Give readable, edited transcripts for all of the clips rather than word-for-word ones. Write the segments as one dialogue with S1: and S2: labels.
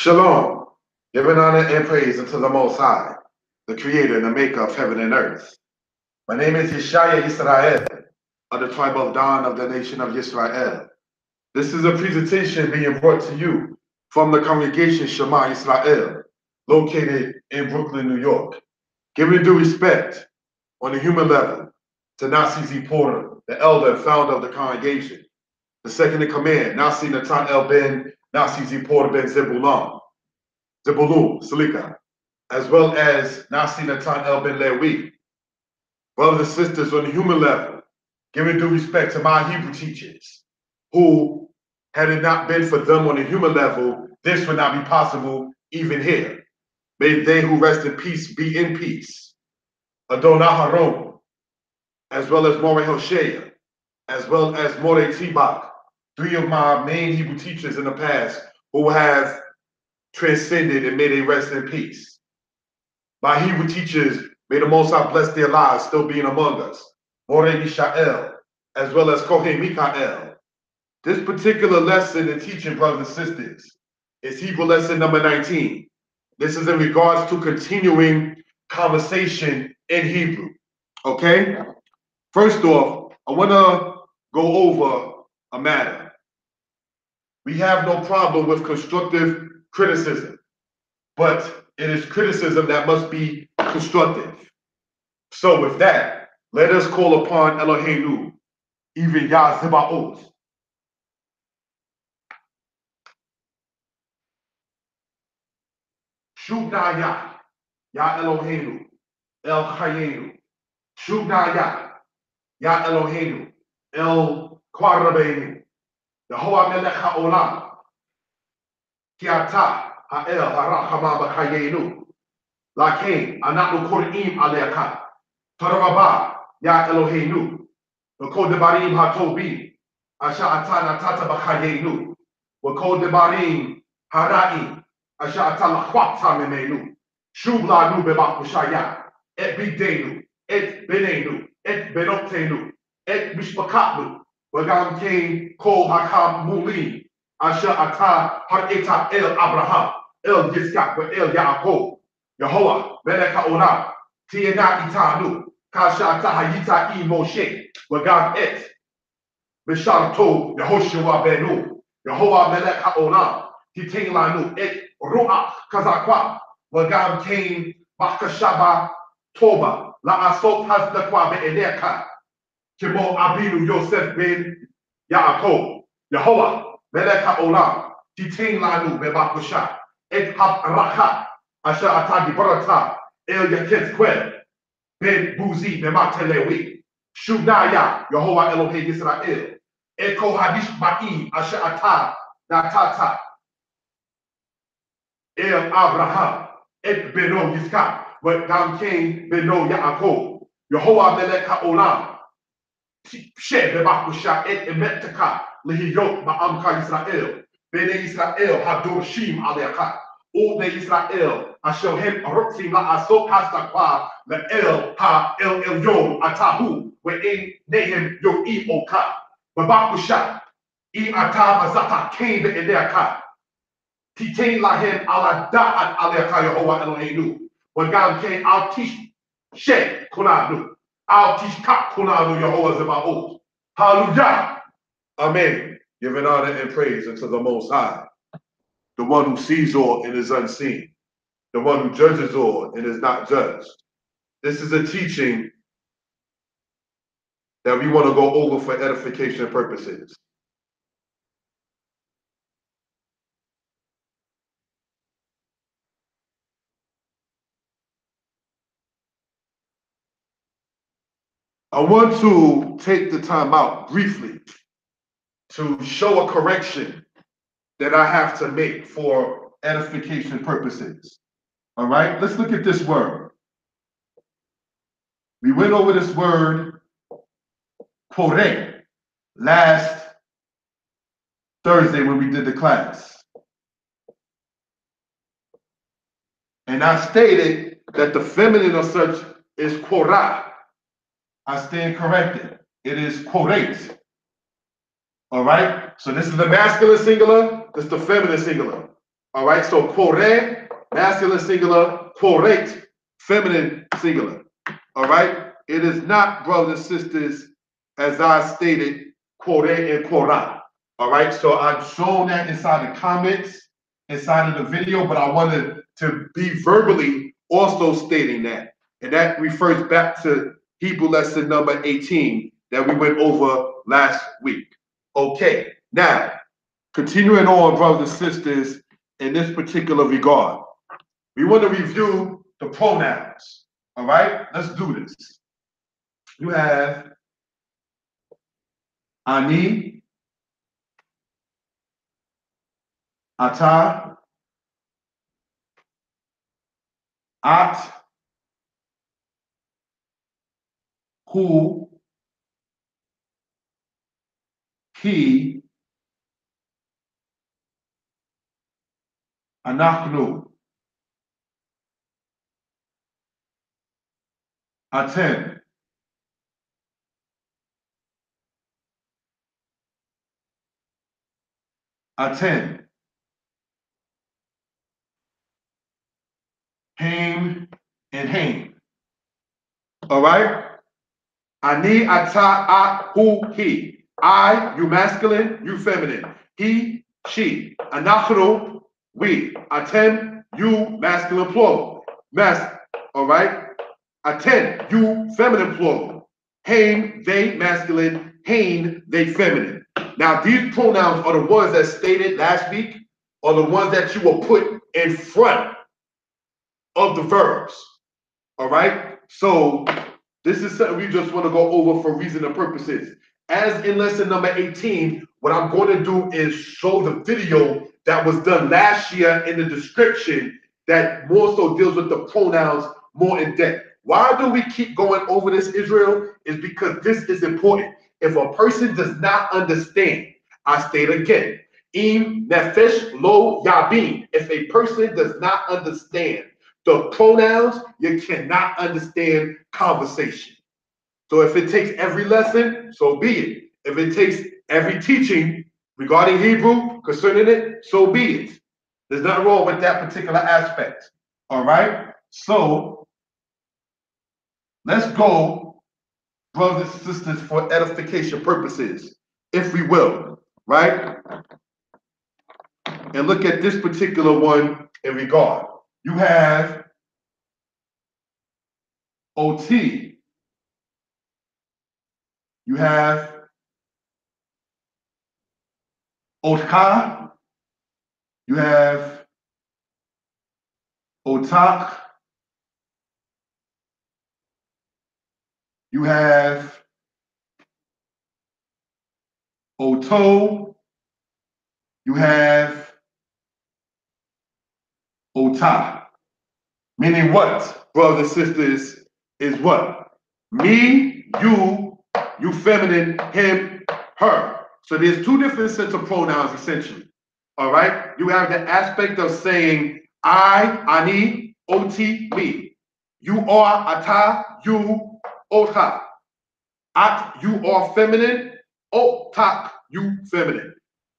S1: Shalom, giving honor and praise unto the Most High, the Creator and the Maker of heaven and earth. My name is Yeshaya Yisrael, of the tribe of Dan of the nation of Yisrael. This is a presentation being brought to you from the congregation Shema Yisrael, located in Brooklyn, New York. Giving due respect on the human level to Nasi Z. Porter, the elder and founder of the congregation, the second in command, Nasi Natan El Ben, Nasi Z. Porter Ben Zebulon, Salika, as well as Nasi Natan El Ben Lewi. Brothers and sisters, on the human level, giving due respect to my Hebrew teachers, who, had it not been for them on the human level, this would not be possible even here. May they who rest in peace be in peace. Adonai Haron, as well as Moreh Hoshea, as well as Moreh Tibak, three of my main Hebrew teachers in the past who have transcended and may they rest in peace. My Hebrew teachers, may the Most High bless their lives still being among us. Moreh Mishael, as well as Kohen Mikael. This particular lesson and teaching, brothers and sisters, is Hebrew lesson number 19. This is in regards to continuing conversation in Hebrew. Okay? First off, I want to go over a matter. We have no problem with constructive criticism, but it is criticism that must be constructive. So with that, let us call upon Eloheinu, even Yah Zebaoth. Shubna Yah Eloheinu, El Chayenu. Shubna Yah Eloheinu, El Kwarabeinu. Yehovah Melech HaOlam, Ki Ata Ha'el HaRachama B'Chayenu. Lakein, Anatnu Kor'im Alecha. Tarabah, Yah Eloheinu. V'kol Debarim HaTovim, Asher Ata Natata B'Chayenu. V'kol Debarim Hara'im, Asher Ata Lachwata Memenu. Shub Lanu B'Makushaya, Et Bidenu, Et Benenu, Et Benotenu, Et Mishpakatnu. V'gam Kain Kol Hakam Mulim, Asher Ata Har'eta El Abraham, El Yitzchak Ve'el Yaakov. Yehovah, Melech HaOlam, Tiena Itanu, Kasha Ata Hayita I Moshe, V'gam Et Bisharto Yehoshua Benu, Yehovah Melech HaOlam, Titain Lanu Et Ruach Kazakwa, V'gam Kain Bakashaba Toba, La'asot Hazdakwa Be'eleka, Kimo Abinu Yosef Ben Yaakov, Yehovah Melech HaOlam, Titain Lanu Be'bakusha, Et Hab Asher Atagi Barata, El Yaketzquel, Ben Buzi Bematelewi, Shubnaya, Yehovah Elohei Yisrael, Eko Hadish Ba'im, Asher Ata, Natata, El Abraham, Et Beno Yitzchak, V'gam Kain Beno Yaakov, Yehovah Melech HaOlam, She Bebakusha, Et Emetaka, Lihiyot Ma'amka Yisrael, Bene Yisrael, Hadorshim Alecha, O Bene Yisrael, Ashohem Rotzim La'asot Hastakwa, Le'el Ha-El Elyon Atahu, We'en Nehem Yo'im Oka, Babakusha, Im Ata Mazata Kain Be'eleaka, Titain Lahem Ala Da'at Aleaka Yehovah Eloheinu, Wagam Kain I'll teach She Kunanu, I'll teach Kak Kunanu Yehovah Zebaoth. Hallelujah. Amen. Giving honor and praise unto the Most High, the one who sees all and is unseen, the one who judges all and is not judged. This is a teaching that we want to go over for edification purposes. I want to take the time out briefly to show a correction that I have to make for edification purposes. All right, let's look at this word. We went over this word, kore, last Thursday when we did the class. And I stated that the feminine of such is korah. I stand corrected. It is korate. All right? So this is the masculine singular, this is the feminine singular. All right, so quore, masculine singular, quorate, feminine singular. All right, it is not, brothers and sisters, as I stated, quore and quora. All right, so I've shown that inside the comments, inside of the video, but I wanted to be verbally also stating that. And that refers back to Hebrew lesson number 18 that we went over last week. Okay, now, continuing on, brothers and sisters, in this particular regard, we want to review the pronouns. All right, let's do this. You have ani, ata, at, hu, he, anachnu, aten, aten, haim, and haim. All right? Ani, ata, at, hu, he. I, you masculine, you feminine. He, she. Anachnu, we. Atem, you masculine plural. All right? Aten, you feminine plural. Hain, they masculine. Hain, they feminine. Now, these pronouns are the ones that stated last week, are the ones that you will put in front of the verbs. All right? So this is something we just want to go over for reason and purposes. As in lesson number 18, what I'm going to do is show the video that was done last year in the description that more so deals with the pronouns more in depth. Why do we keep going over this, Israel? Is because this is important. If a person does not understand, I state again, im nefesh lo yabin. If a person does not understand the pronouns, you cannot understand conversation. So if it takes every lesson, so be it. If it takes every teaching regarding Hebrew concerning it, so be it. There's nothing wrong with that particular aspect. All right? So let's go, brothers and sisters, for edification purposes, if we will, right? And look at this particular one in regard. You have OT. You have Otka. You have Otak. You have Oto. You have Ota. Meaning what, brothers and sisters, is what? Me, you feminine, him, her. So there's two different sets of pronouns essentially. All right? You have the aspect of saying I, ani, oti, me. You are, ata, you, ota. At, you are feminine. Otak, you feminine.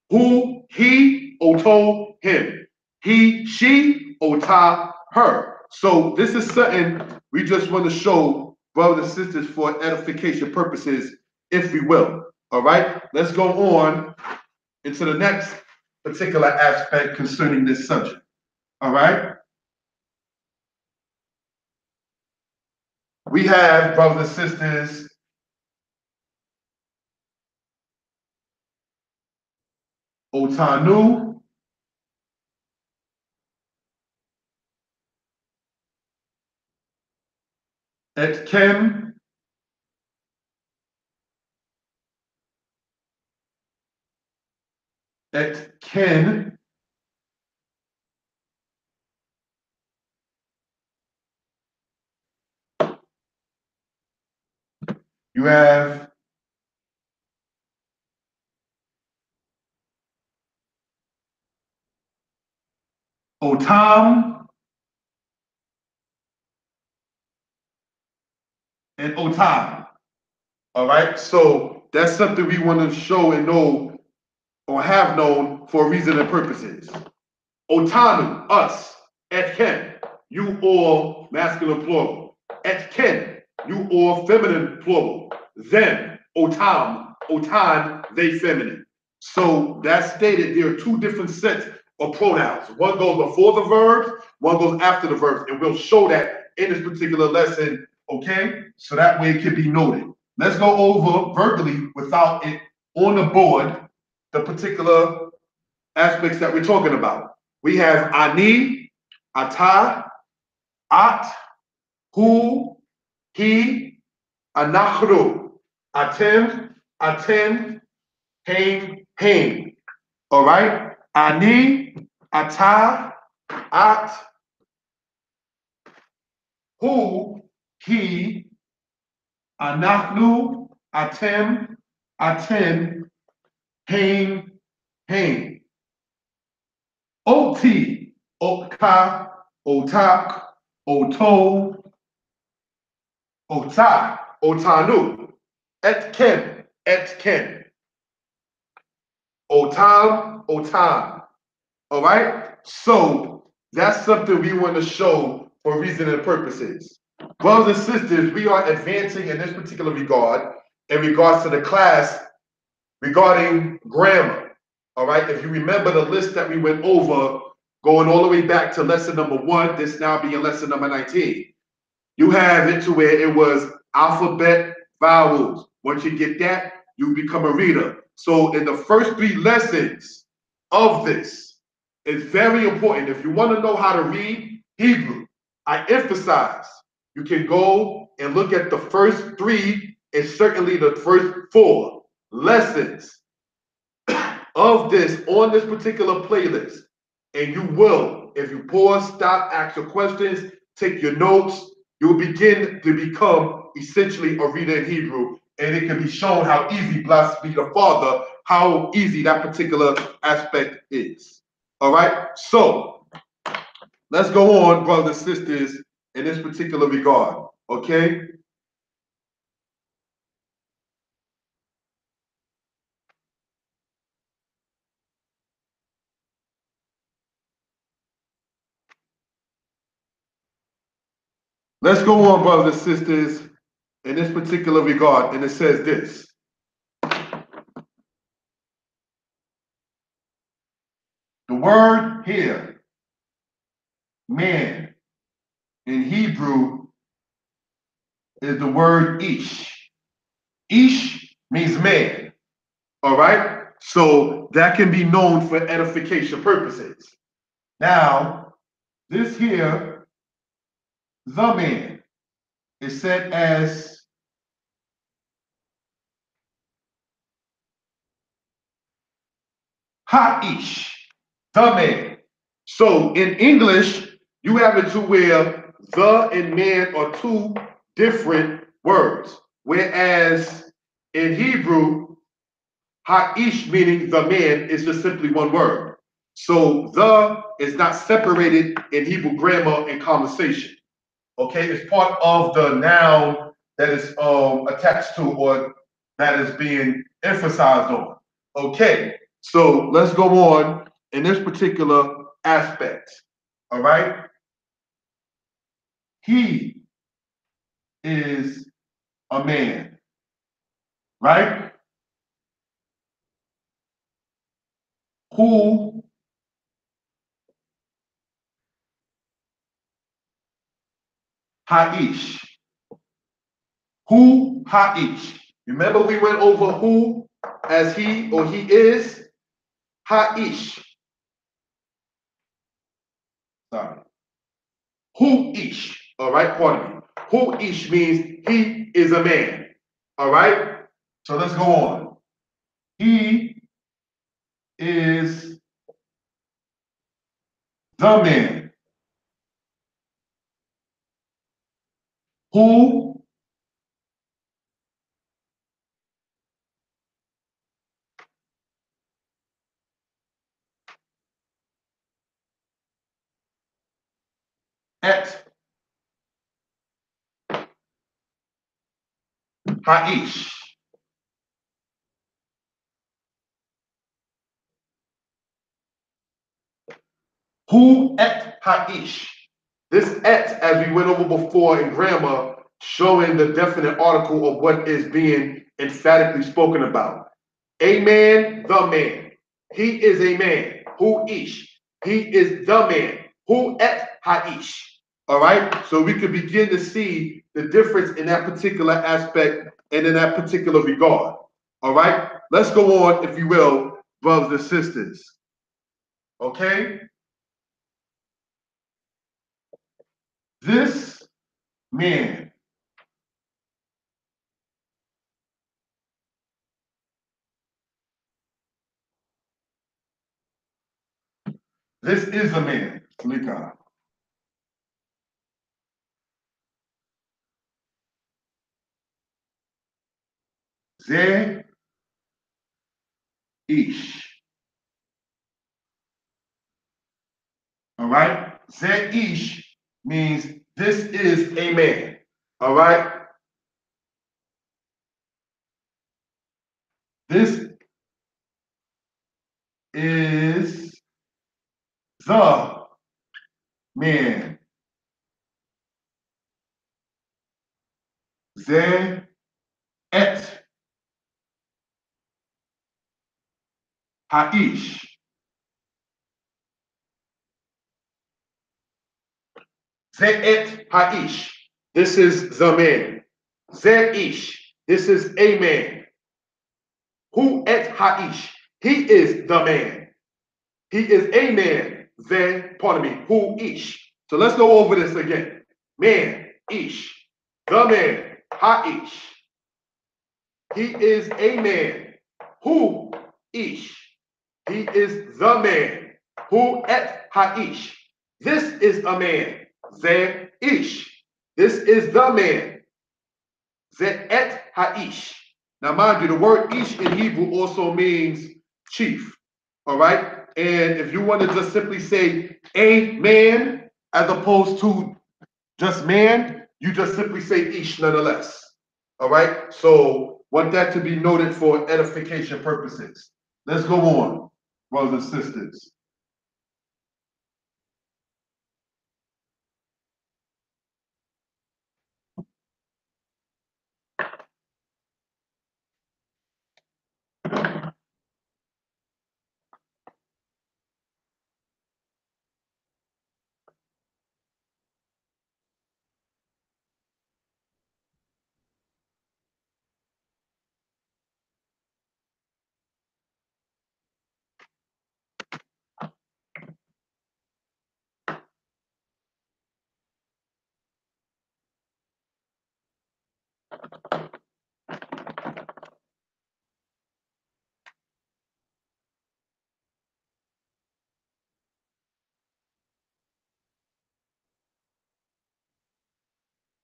S1: Who, he, oto, him. He, she, ota, her. So this is something we just want to show brothers and sisters for edification purposes, if we will. All right, let's go on into the next particular aspect concerning this subject. All right. We have, brothers and sisters, Otanu, Etkem, Etken, you have Otam, and Otam. All right, so that's something we want to show and know or have known for reason and purposes. Otanu, us. Etken, you all masculine plural. Etken, you all feminine plural. Them, otam, otan, they feminine. So that's stated there are two different sets of pronouns. One goes before the verbs, one goes after the verbs, and we'll show that in this particular lesson, okay? So that way it can be noted. Let's go over verbally without it on the board, the particular aspects that we're talking about. We have ani, ata, at, hu, he, anachru, atem, aten, hain. All right? Ani, ata, at, hu, he, anachnu, atem, aten, hain. Oti, otka, otak, oto, ota, otanu, etken, otam, otan. All right? So that's something we want to show for reason and purposes. Brothers and sisters, we are advancing in this particular regard in regards to the class regarding grammar. All right? If you remember the list that we went over, going all the way back to lesson number 1, this now being lesson number 19. You have it to where it was alphabet, vowels. Once you get that, you become a reader. So in the first 3 lessons of this, it's very important. If you want to know how to read Hebrew, I emphasize you can go and look at the first 3 and certainly the first 4 lessons of this on this particular playlist. And you will, if you pause, stop, ask your questions, take your notes, you'll begin to become essentially a reader in Hebrew. And it can be shown how easy, blessed be the Father, how easy that particular aspect is. All right? So let's go on, brothers and sisters, in this particular regard. Okay? Let's go on, brothers and sisters, in this particular regard. And it says this. The word here, man, in Hebrew is the word ish. Ish means man. All right? So that can be known for edification purposes. Now, this here, the man, is said as ha-ish, the man. So in English, you have it to where the and man are 2 different words. Whereas in Hebrew, ha-ish, meaning the man, is just simply 1 word. So the is not separated in Hebrew grammar and conversation. Okay, it's part of the noun that is attached to or that is being emphasized on. Okay, so let's go on in this particular aspect. All right, he is a man, right? Who ha-ish. Who ha-ish. Remember we went over who as he or he is ha-ish. Sorry. Who ish. All right, pardon me. Who ish means he is a man. All right. So let's go on. He is the man. Who et ha-ish. Hu et ha'ish. This et, as we went over before in grammar, showing the definite article of what is being emphatically spoken about. A man, the man. He is a man. Hu ish. He is the man. Hu et ha'ish. All right. So we could begin to see the difference in that particular aspect and in that particular regard. All right. Let's go on, if you will, brothers and sisters. Okay. This man. This is a man. Lika. Ze ish. All right. Ze ish means this is a man. All right. This is the man. Ze et ha'ish. Ze et ha'ish. This is the man. Ze ish. This is a man. Hu et ha'ish. He is the man. He is a man. Ze, pardon me, hu ish. So let's go over this again. Man, ish. The man, ha'ish. He is a man. Hu ish. He is the man. Hu et ha'ish. This is a man. Ze ish. This is the man. Ze et ha'ish. Now, mind you, the word ish in Hebrew also means chief. All right. And if you want to just simply say a man as opposed to just man, you just simply say ish nonetheless. All right. So want that to be noted for edification purposes. Let's go on, brothers and sisters.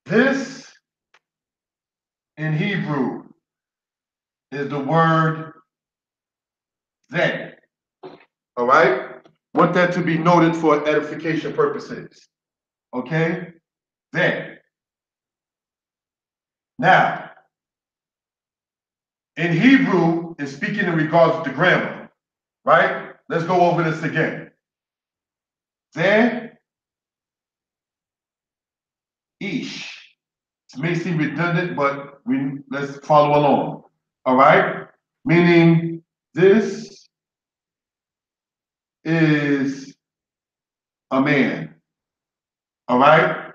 S1: This in Hebrew is the word that. All right. Want that to be noted for edification purposes. Okay. That. Now, in Hebrew, is speaking in regards to grammar. Right? Let's go over this again. Ze ish. It may seem redundant, but let's follow along. All right? Meaning this is a man. All right?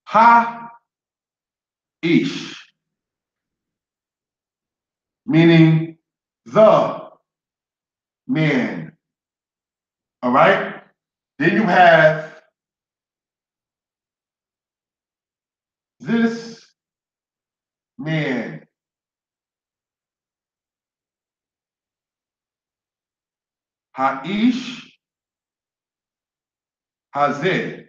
S1: Ha ish. Meaning the man. All right? Then you have this man. Ha'ish hazeh.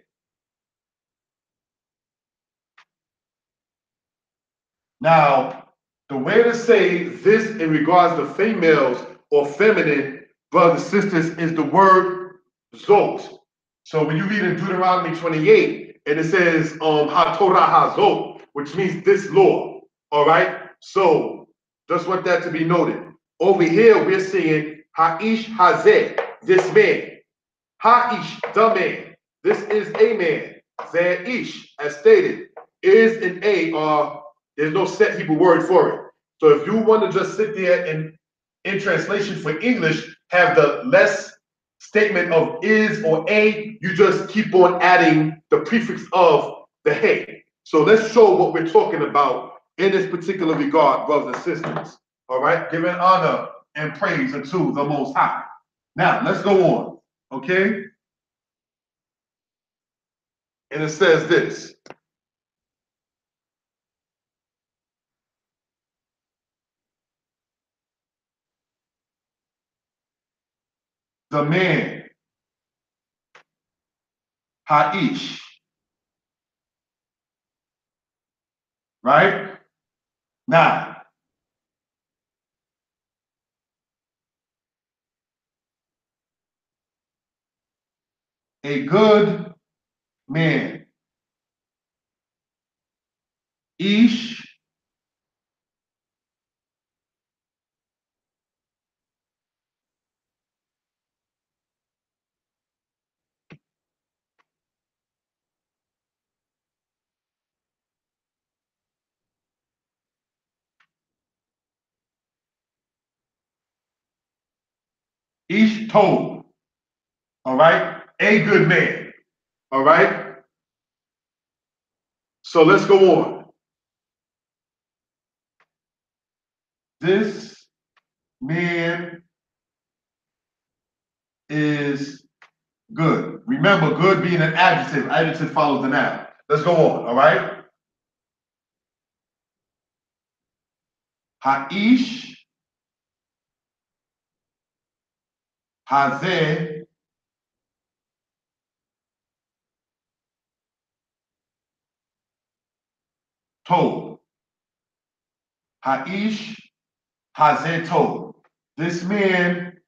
S1: Now, the way to say this in regards to females or feminine brothers and sisters is the word zot. So when you read in Deuteronomy 28, and it says HaTorah hazot, which means this law. All right. So just want that to be noted. Over here, we're seeing Ha'ish hazeh, this man. Ha'ish, the man. This is a man. Ish, as stated, is an A, or there's no set Hebrew word for it. So if you want to just sit there and in translation for English, have the less statement of is or a, you just keep on adding the prefix of the hey. So let's show what we're talking about in this particular regard, brothers and sisters. All right, giving honor and praise unto the Most High. Now, let's go on, okay? And it says this. The man, Ha'ish, right? Now, a good man, Ish, Ish told, all right? A good man, all right? So let's go on. This man is good. Remember, good being an adjective. Adjective follows the noun. Let's go on, all right? Ha'ish, hazeh, told. Ha'ish, hazeh, told. This man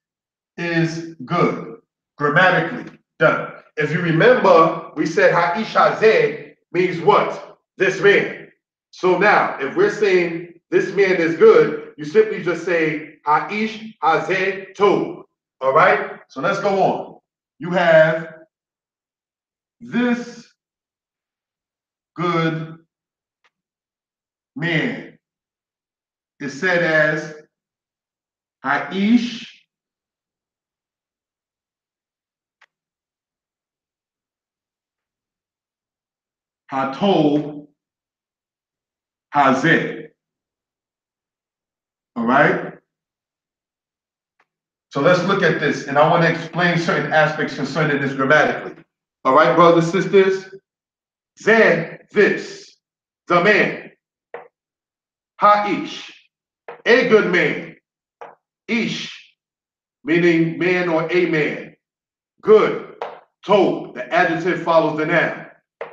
S1: is good. Grammatically done. If you remember, we said Ha'ish hazeh means what? This man. So now, if we're saying this man is good, you simply just say Ha'ish hazeh told. All right? So let's go on. You have this good man is said as Ha'ish Hatov Hazeh. All right? So let's look at this, and I want to explain certain aspects concerning this grammatically. All right, brothers and sisters? Zeh, this, the man. Ha'ish, a good man. Ish, meaning man or a man. Good. Told, the adjective follows the noun.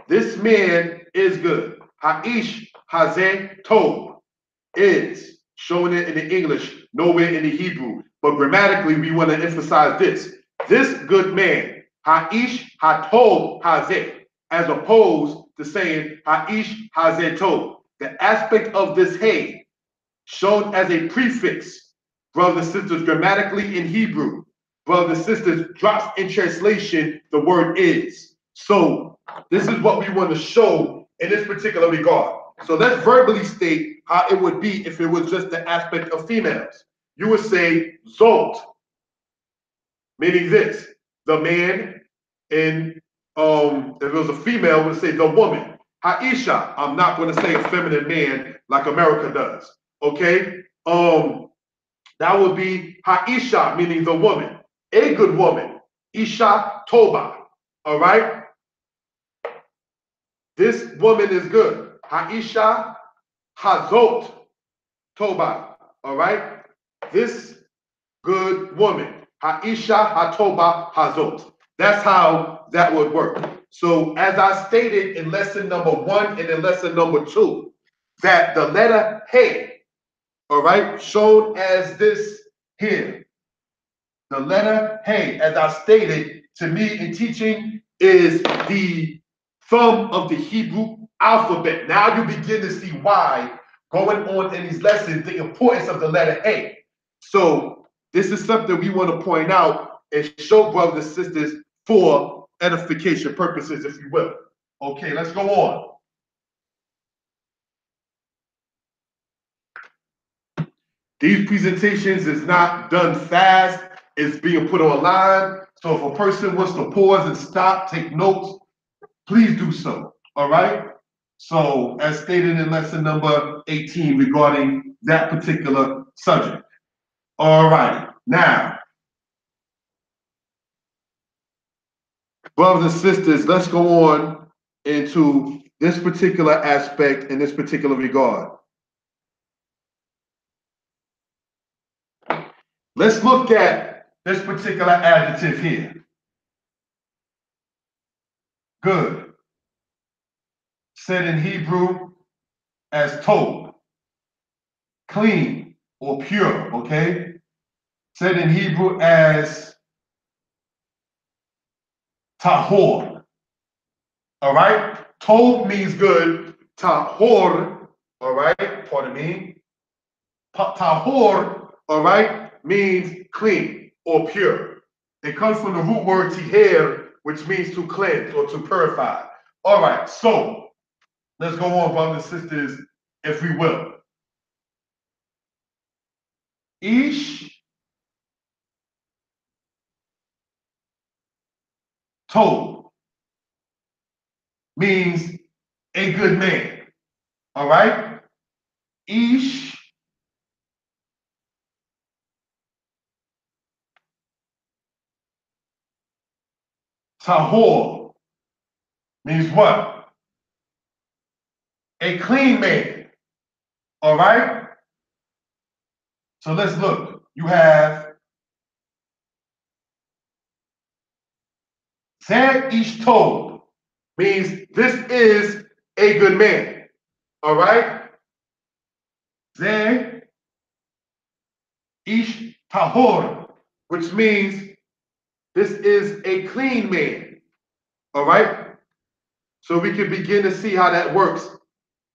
S1: This man is good. Ha'ish, hazeh, told, is. Showing it in the English, nowhere in the Hebrew. But grammatically, we want to emphasize this. This good man, Ha'ish, hatov, hazeh, as opposed to saying Ha'ish, hazeh, told. The aspect of this hey, shown as a prefix, brothers and sisters, grammatically in Hebrew, brothers and sisters, drops in translation, the word is. So this is what we want to show in this particular regard. So let's verbally state how it would be if it was just the aspect of females. You would say Zolt, meaning this, the man, and if it was a female, would say the woman. Haisha, I'm not going to say a feminine man like America does. Okay? That would be Haisha, meaning the woman. A good woman. Isha Toba. All right? This woman is good. Haisha Hazot Toba. All right? This good woman. Haisha Hatoba Hazot. That's how that would work. So as I stated in lesson number 1 and in lesson number 2, that the letter He, all right, shown as this here. The letter He, as I stated, to me in teaching, is the thumb of the Hebrew alphabet. Now you begin to see why, going on in these lessons, the importance of the letter He. So This is something we want to point out and show brothers and sisters for edification purposes, if you will. Okay, let's go on. These presentations is not done fast. It's being put online. So if a person wants to pause and stop, take notes, please do so. All right? So as stated in lesson number 18 regarding that particular subject. All right. Now, brothers and sisters, let's go on into this particular aspect in this particular regard. Let's look at this particular adjective here. Good. Said in Hebrew as told. Clean or pure, okay? Said in Hebrew as tahor. All right? Told means good. Tahor, all right? Pardon me. Tahor, all right, means clean or pure. It comes from the root word tiher, which means to cleanse or to purify. All right, so let's go on, brothers and sisters, if we will. Ish told means a good man. All right? Ish tahor means what? A clean man. All right? So let's look. You have Zed Ish told means this is a good man. All right? Zed Ish tahor, which means this is a clean man. All right? So we can begin to see how that works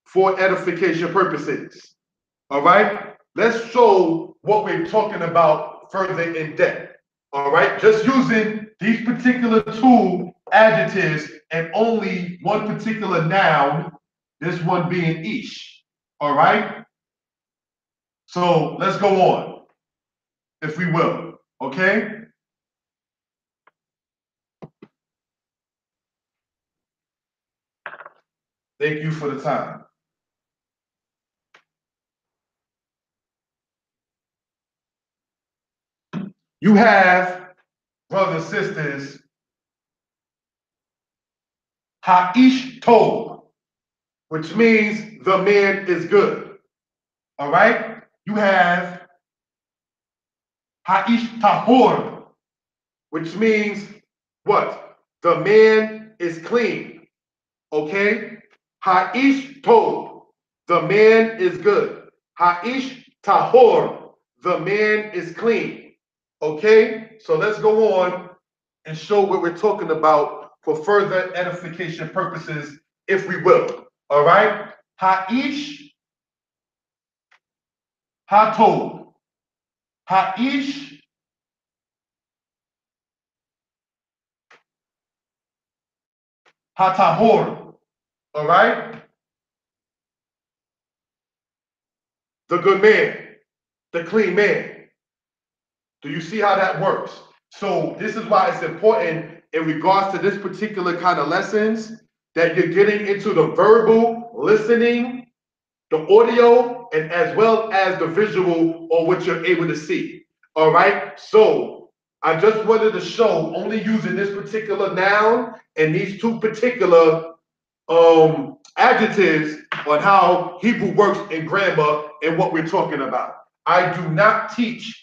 S1: for edification purposes. All right? Let's show what we're talking about further in depth. All right? Just using these particular two adjectives and only one particular noun, this one being ish. All right? So let's go on, if we will. Okay? Thank you for the time. You have, brothers and sisters, Ha'ish Tov, which means the man is good. All right? You have Ha'ish Tahor, which means what? The man is clean. Okay? Ha'ish Tov, the man is good. Ha'ish Tahor, the man is clean. Okay? So let's go on and show what we're talking about for further edification purposes, if we will. All right? Ha'ish Hatov. Ha'ish Hatahor. All right? The good man, the clean man. Do you see how that works? So this is why it's important in regards to this particular kind of lessons that you're getting into the verbal listening, the audio, and as well as the visual or what you're able to see. All right. So I just wanted to show only using this particular noun and these two particular adjectives on how Hebrew works in grammar and what we're talking about. I do not teach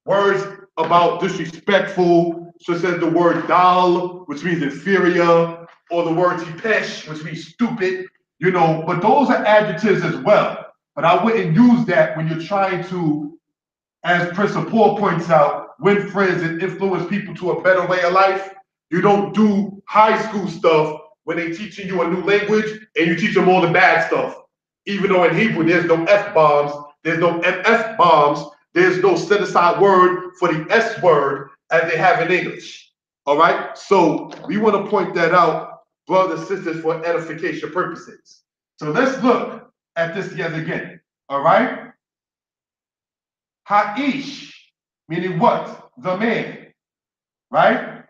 S1: words about disrespectful, such as the word dal, which means inferior, or the word tipesh, which means stupid, but those are adjectives as well. But I wouldn't use that when you're trying to, as Principal Paul points out, win friends and influence people to a better way of life. You don't do high school stuff when they're teaching you a new language and you teach them all the bad stuff. Even though in Hebrew there's no F-bombs, There's no MF bombs. There's no set aside word for the S word as they have in English. All right. So we want to point that out, brothers and sisters, for edification purposes. So let's look at this together again. All right. Ha'ish, meaning what? The man. Right?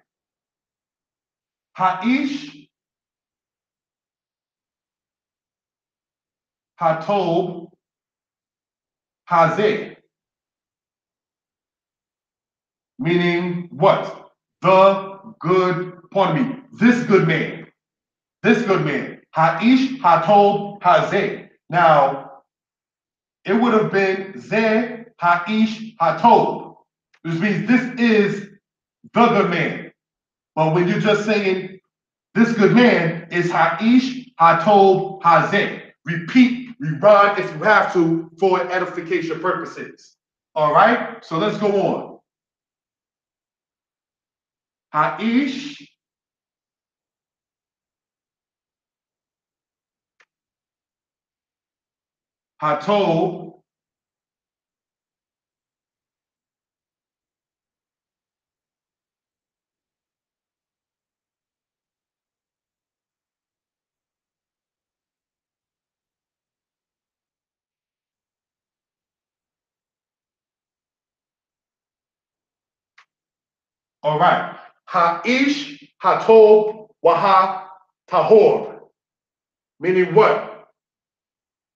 S1: Ha'ish, Hatob, Hazeh, meaning what? The good, pardon me, this good man. This good man. Ha'ish, Hatob, Hazeh. Now, it would have been Zeh, Ha'ish, Hatob, which means this is the good man. But when you're just saying this good man is Ha'ish, Hatob, Hazeh. Repeat, rerun if you have to for edification purposes. All right, so let's go on. Ha'ish, Hatob, all right. Ha'ish, Hatob, Waha, Tahor. Meaning what?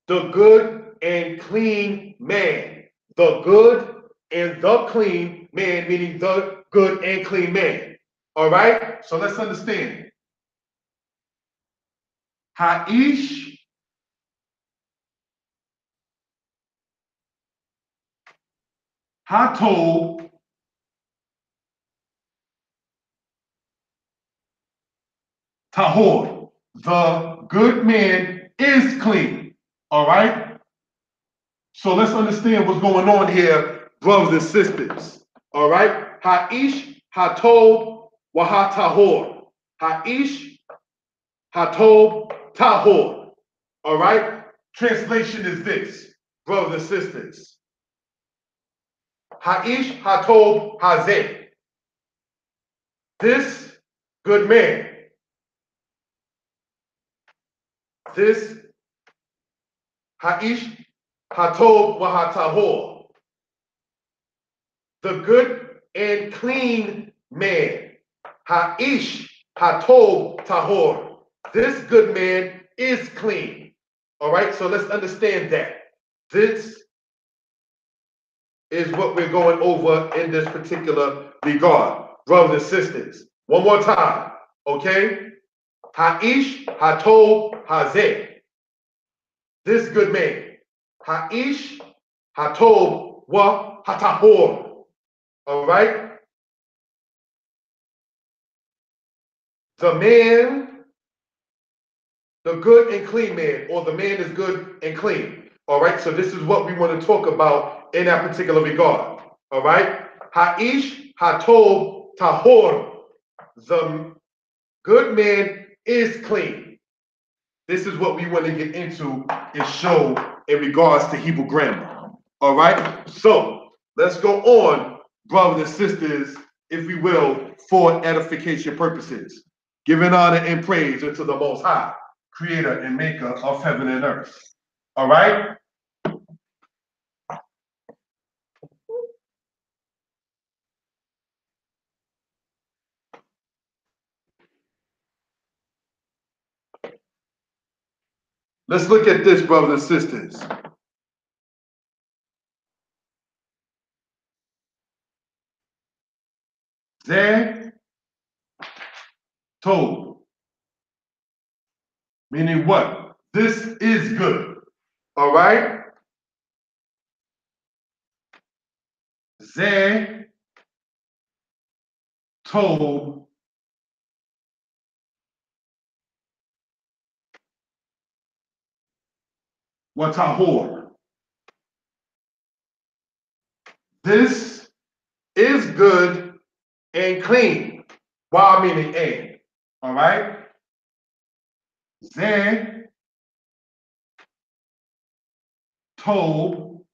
S1: The good and clean man. The good and the clean man, meaning the good and clean man. All right? So let's understand. Ha'ish, Hatob, Tahor. The good man is clean. All right? So let's understand what's going on here, brothers and sisters. All right? Ha'ish, Hatob, Waha Tahor. Ha'ish, Hatob, Tahor. All right? Translation is this, brothers and sisters. Ha'ish, Hatob, Hazeh. This good man. This Ha'ish, Hatob, Waha Tahor. The good and clean man. Ha'ish, Hatob, Tahor. This good man is clean. All right, so let's understand that. This is what we're going over in this particular regard. Brothers and sisters, one more time, okay? Ha'ish, Hatob, Hazeh. This good man. Ha'ish, Hatob, Wa Hatahor. All right? The man, the good and clean man, or the man is good and clean. All right? So this is what we want to talk about in that particular regard. All right? Ha'ish, Hatob, Tahor. The good man is clean. This is what we want to get into and show in regards to Hebrew grammar. All right? So let's go on, brothers and sisters, if we will, for edification purposes. Giving honor and praise unto the Most High, creator and maker of heaven and earth. All right? Let's look at this, brothers and sisters. Zeh, told. Meaning what? This is good. All right? Zeh, told. Watahor. This is good and clean. While meaning and. All right? Zeh, told,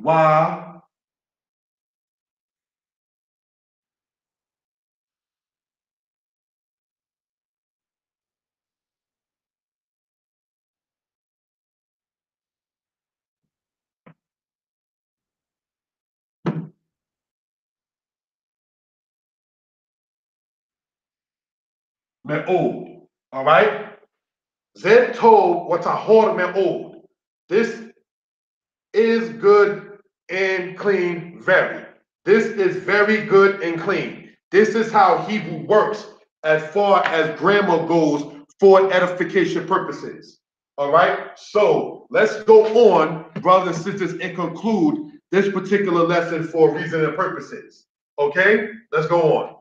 S1: wa me'od. All right? Zed told what a hor me'od. This is good and clean, very. This is very good and clean. This is how Hebrew works as far as grammar goes for edification purposes. All right? So let's go on, brothers and sisters, and conclude this particular lesson for reasoning purposes. Okay? Let's go on.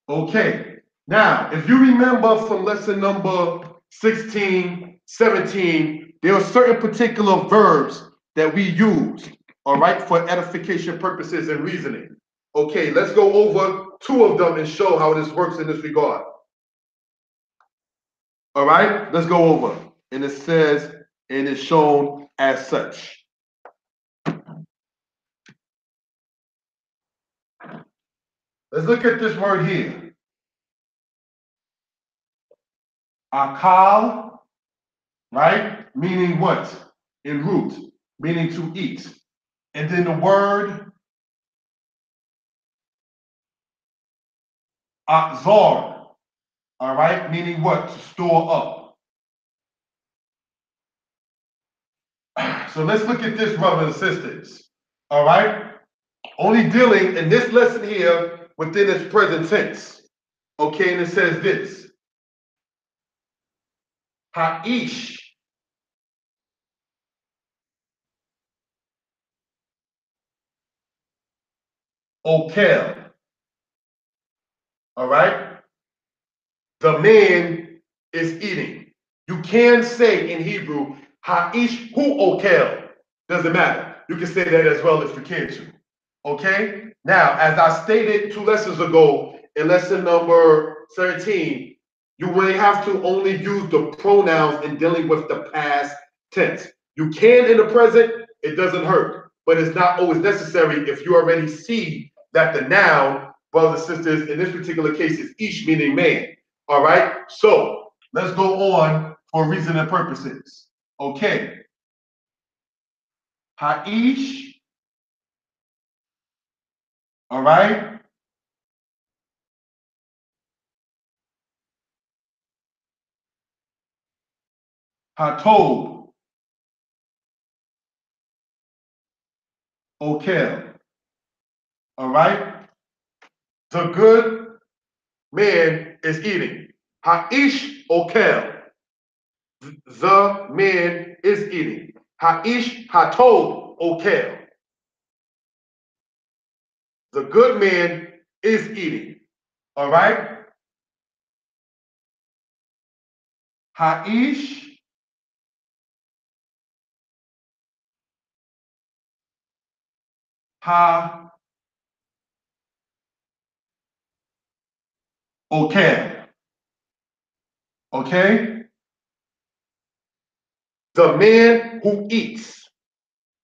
S1: Okay, now, if you remember from lesson number 16, 17, there are certain particular verbs that we use, all right, for edification purposes and reasoning. Okay, let's go over two of them and show how this works in this regard. All right, let's go over. And it says, and it's shown as such. Let's look at this word here. Akal, right? Meaning what? In root, meaning to eat. And then the word azar, all right? Meaning what? To store up. So let's look at this, brothers and sisters, all right? Only dealing in this lesson here within its present tense. Okay, and it says this. Ha'ish. Okel. All right? The man is eating. You can say in Hebrew, Ha'ish hu okel. Doesn't matter. You can say that as well if you can to. Okay? Now, as I stated 2 lessons ago, in lesson number 13, you will have to only use the pronouns in dealing with the past tense. You can in the present, it doesn't hurt, but it's not always necessary if you already see that the noun, brothers and sisters, in this particular case is ish, meaning man. All right? So, let's go on for reasoning purposes. Okay. Ha'ish, all right? Hatob, okel. All right? The good man is eating. Ha'ish okel. The man is eating. Ha'ish hatov okel. The good man is eating. All right? Ha'ish ha okel. Okay? The man who eats.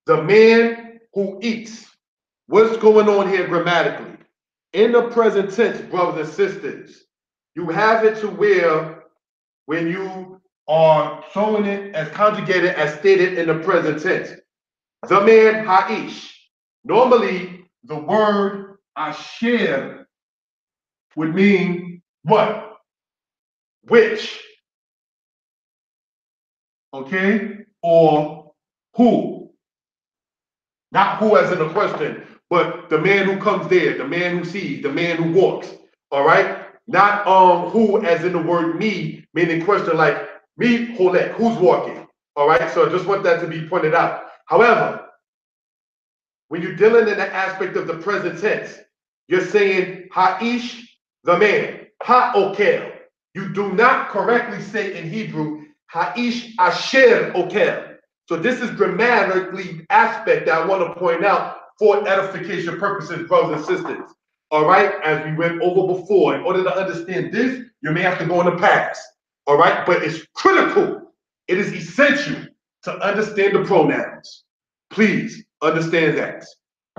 S1: The man who eats. What's going on here grammatically? In the present tense, brothers and sisters, you have it to where when you are showing it as conjugated as stated in the present tense. The man ha'ish. Normally, the word asher would mean what? Which. Okay? Or who. Not who as in a question, but the man who comes there, the man who sees, the man who walks. All right? Not who as in the word me, meaning question like me, Holek, who's walking? All right? So I just want that to be pointed out. However, when you're dealing in the aspect of the present tense, you're saying ha'ish, the man, ha'okel. You do not correctly say in Hebrew, ha'ish asher okel. So this is grammatically aspect that I want to point out for edification purposes, brothers and sisters. All right, as we went over before, in order to understand this, you may have to go in the past. All right, but it's critical. It is essential to understand the pronouns. Please understand that.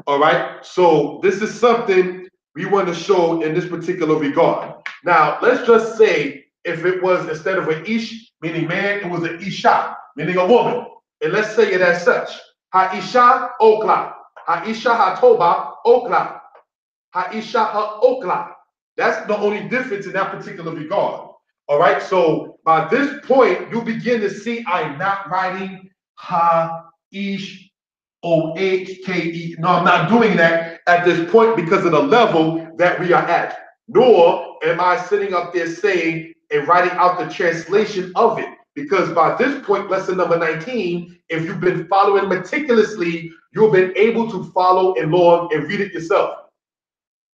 S1: All right, so this is something we want to show in this particular regard. Now, let's just say if it was instead of an ish, meaning man, it was an isha, meaning a woman. And let's say it as such. Ha'isha okla. Ha'isha hatoba okla. Ha'isha ha'okla. That's the only difference in that particular regard. All right, so by this point, you begin to see I'm not writing ha'ish OHKE. No, I'm not doing that at this point because of the level that we are at. Nor am I sitting up there saying and writing out the translation of it. Because by this point, lesson number 19, if you've been following meticulously, you've been able to follow along and read it yourself.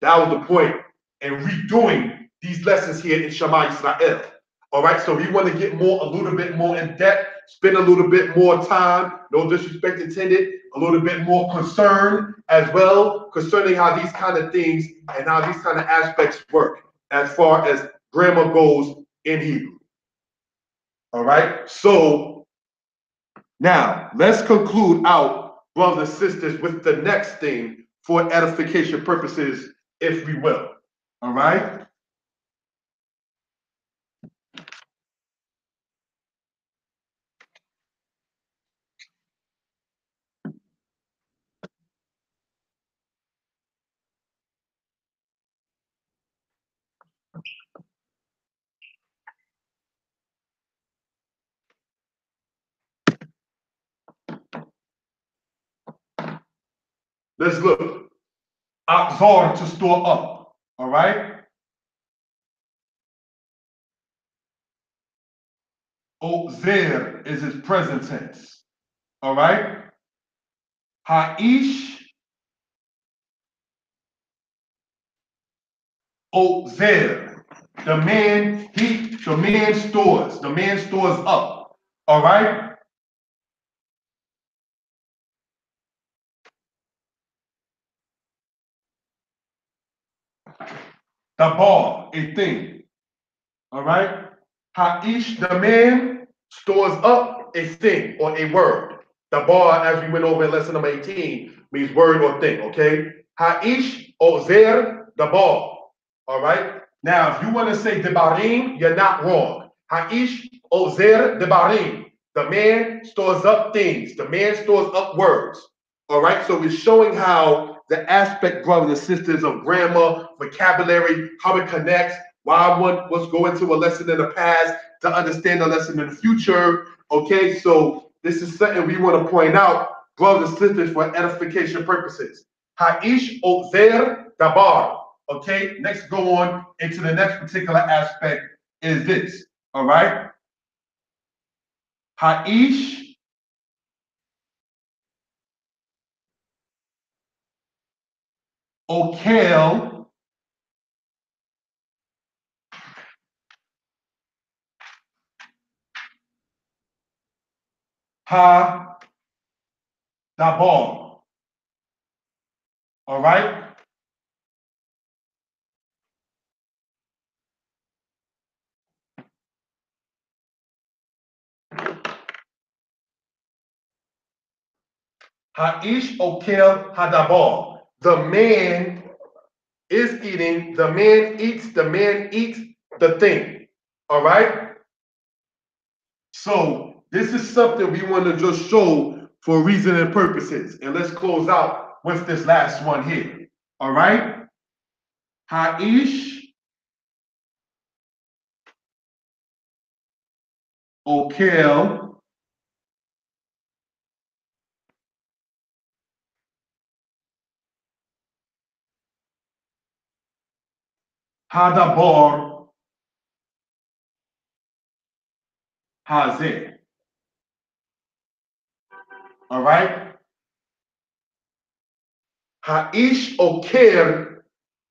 S1: That was the point. And redoing these lessons here in Shema Israel. All right, so we want to get a little bit more in depth, spend a little bit more time, no disrespect intended, a little bit more concern as well concerning how these kind of things and how these kind of aspects work as far as grammar goes in Hebrew. All right, so now let's conclude out, brothers and sisters, with the next thing for edification purposes, if we will. All right. Let's look. Absorb, to store up. All right. Ozer is his present tense. All right. Ha'ish Ozer. The man stores. The man stores up. All right. The bar, a thing. All right. Ha'ish, the man, stores up a thing or a word. The bar, as we went over in lesson number 18, means word or thing, okay? Ha'ish ozer, the bar. All right. Now, if you want to say debarim, you're not wrong. Ha'ish ozer debarim. The man stores up things. The man stores up words. All right. So we're showing how the aspect, brothers and sisters, of grammar, vocabulary, how it connects, why one was going to a lesson in the past to understand a lesson in the future. Okay. So this is something we want to point out, brothers and sisters, for edification purposes. Ha'ish ozer dabar. Okay, next go on into the next particular aspect is this. All right. Ha'ish okel ha dabar. All right. Ha'ish okel hadabar. The man is eating, the man eats the thing. All right. So this is something we want to just show for reason and purposes. And let's close out with this last one here. All right. Ha'ish okel hadabar hazeh. All right. Ha'ish okel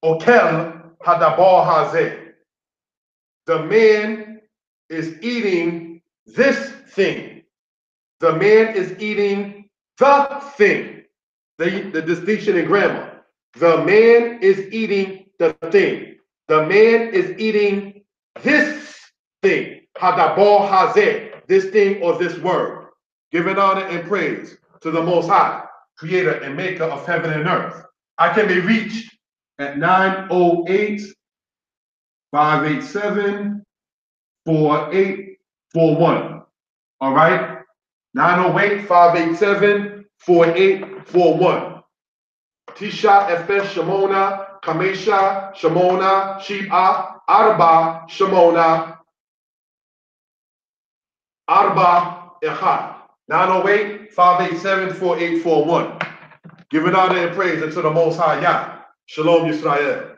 S1: hadabar hazeh. The man is eating this thing. The man is eating the thing. The distinction in grammar. The man is eating the thing. The man is eating this thing. Hadabor hazeh, this thing or this word. Giving honor and praise to the Most High, creator and maker of heaven and earth. I can be reached at 908-587-4841. All right? 908-587-4841. Tisha Efes Shemona, Kamesha Shemona, Shib'a, Arba Shemona, Arba Echad. 908-587-4841. Giving honor and praise unto the Most High Yah. Shalom Yisrael.